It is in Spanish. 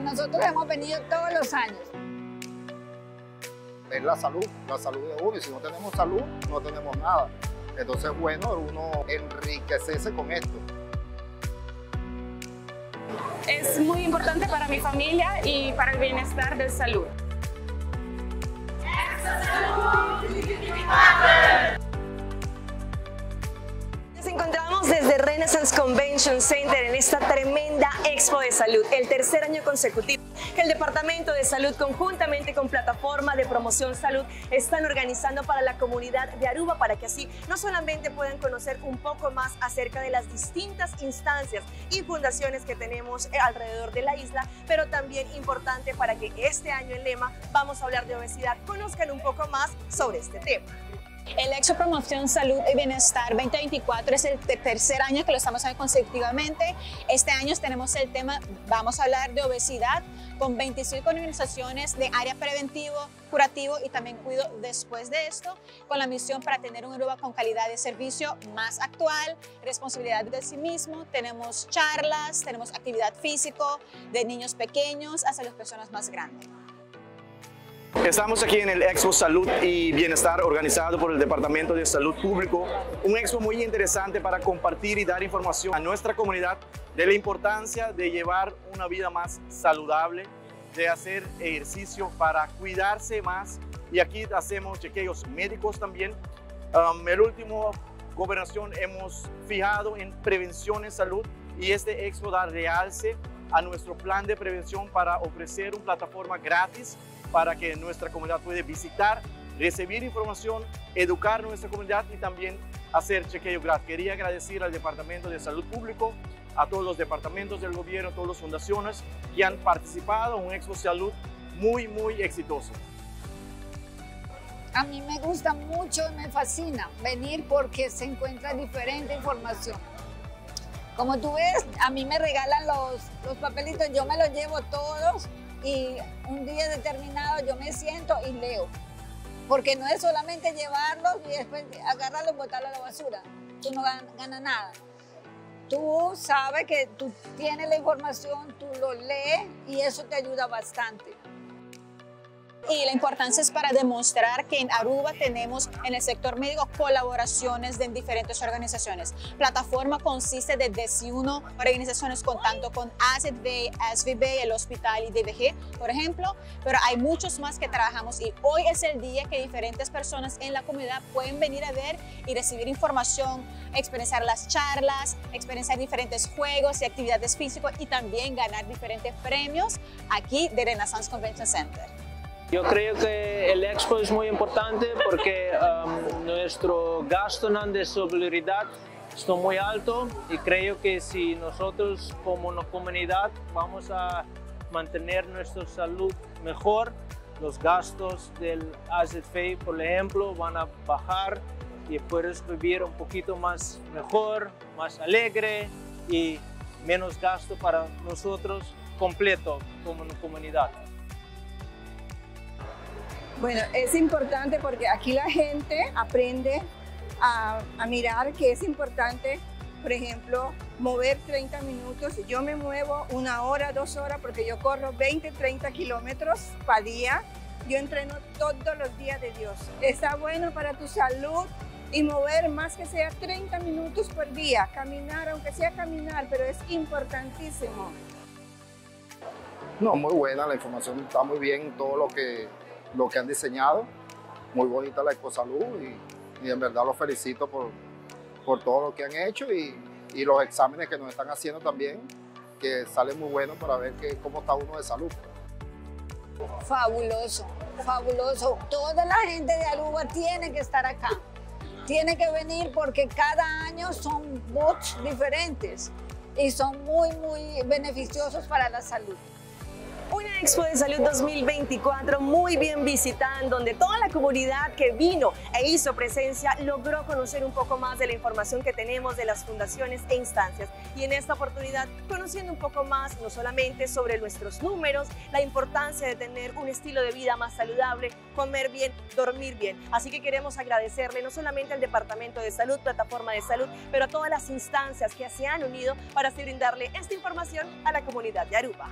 nosotros hemos venido todos los años. Es la salud de uno, y si no tenemos salud, no tenemos nada. Entonces es bueno uno enriquecerse con esto. Es muy importante para mi familia y para el bienestar de salud. Nos encontramos desde Renaissance Convention Center en esta tremenda Expo de Salud, el tercer año consecutivo que el Departamento de Salud conjuntamente con Plataforma de Promoción Salud están organizando para la comunidad de Aruba, para que así no solamente puedan conocer un poco más acerca de las distintas instancias y fundaciones que tenemos alrededor de la isla, pero también importante para que este año en Lema vamos a hablar de obesidad, conozcan un poco más sobre este tema. El Expo Promoción Salud y Bienestar 2024 es el tercer año que lo estamos haciendo consecutivamente. Este año tenemos el tema, vamos a hablar de obesidad con 25 organizaciones de área preventivo, curativo y también cuido después de esto, con la misión para tener un Aruba con calidad de servicio más actual, responsabilidad de sí mismo. Tenemos charlas, tenemos actividad física de niños pequeños hasta las personas más grandes. Estamos aquí en el Expo Salud y Bienestar organizado por el Departamento de Salud Público, un expo muy interesante para compartir y dar información a nuestra comunidad de la importancia de llevar una vida más saludable, de hacer ejercicio para cuidarse más, y aquí hacemos chequeos médicos también. El último gobernación hemos fijado en prevención en salud, y este expo da realce a nuestro plan de prevención para ofrecer una plataforma gratis para que nuestra comunidad pueda visitar, recibir información, educar a nuestra comunidad y también hacer chequeo gratis. Quería agradecer al Departamento de Salud Público, a todos los departamentos del gobierno, a todas las fundaciones que han participado en un Expo Salud muy exitoso. A mí me gusta mucho y me fascina venir porque se encuentra diferente información. Como tú ves, a mí me regalan los papelitos, yo me los llevo todos y un día determinado yo me siento y leo. Porque no es solamente llevarlos y después agarrarlos y botarlos a la basura. Tú no ganas nada. Tú sabes que tú tienes la información, tú lo lees y eso te ayuda bastante. Y la importancia es para demostrar que en Aruba tenemos en el sector médico colaboraciones de diferentes organizaciones. Plataforma consiste de 11 organizaciones contando con AZB, SVB, el hospital y DVG, por ejemplo, pero hay muchos más que trabajamos y hoy es el día que diferentes personas en la comunidad pueden venir a ver y recibir información, experienciar las charlas, experienciar diferentes juegos y actividades físicas y también ganar diferentes premios aquí de Renaissance Convention Center. Yo creo que el Expo es muy importante porque nuestro gasto de salubridad está muy alto y creo que si nosotros como una comunidad vamos a mantener nuestra salud mejor, los gastos del AZF, por ejemplo, van a bajar y puedes vivir un poquito más mejor, más alegre y menos gasto para nosotros completo como una comunidad. Bueno, es importante porque aquí la gente aprende a mirar que es importante, por ejemplo, mover 30 minutos. Yo me muevo 1 hora, 2 horas porque yo corro 20, 30 kilómetros para día. Yo entreno todos los días de Dios. Está bueno para tu salud y mover más que sea 30 minutos por día. Caminar, aunque sea caminar, pero es importantísimo. No, muy buena, la información está muy bien, todo lo que han diseñado, muy bonita la Expo Salud y en verdad los felicito por todo lo que han hecho y los exámenes que nos están haciendo también, que salen muy buenos para ver cómo está uno de salud. Fabuloso, fabuloso. Toda la gente de Aruba tiene que estar acá, tiene que venir porque cada año son bots diferentes y son muy beneficiosos para la salud. Una Expo de Salud 2024 muy bien visitada, en donde toda la comunidad que vino e hizo presencia logró conocer un poco más de la información que tenemos de las fundaciones e instancias. Y en esta oportunidad, conociendo un poco más, no solamente sobre nuestros números, la importancia de tener un estilo de vida más saludable, comer bien, dormir bien. Así que queremos agradecerle no solamente al Departamento de Salud, Plataforma de Salud, pero a todas las instancias que se han unido para así brindarle esta información a la comunidad de Aruba.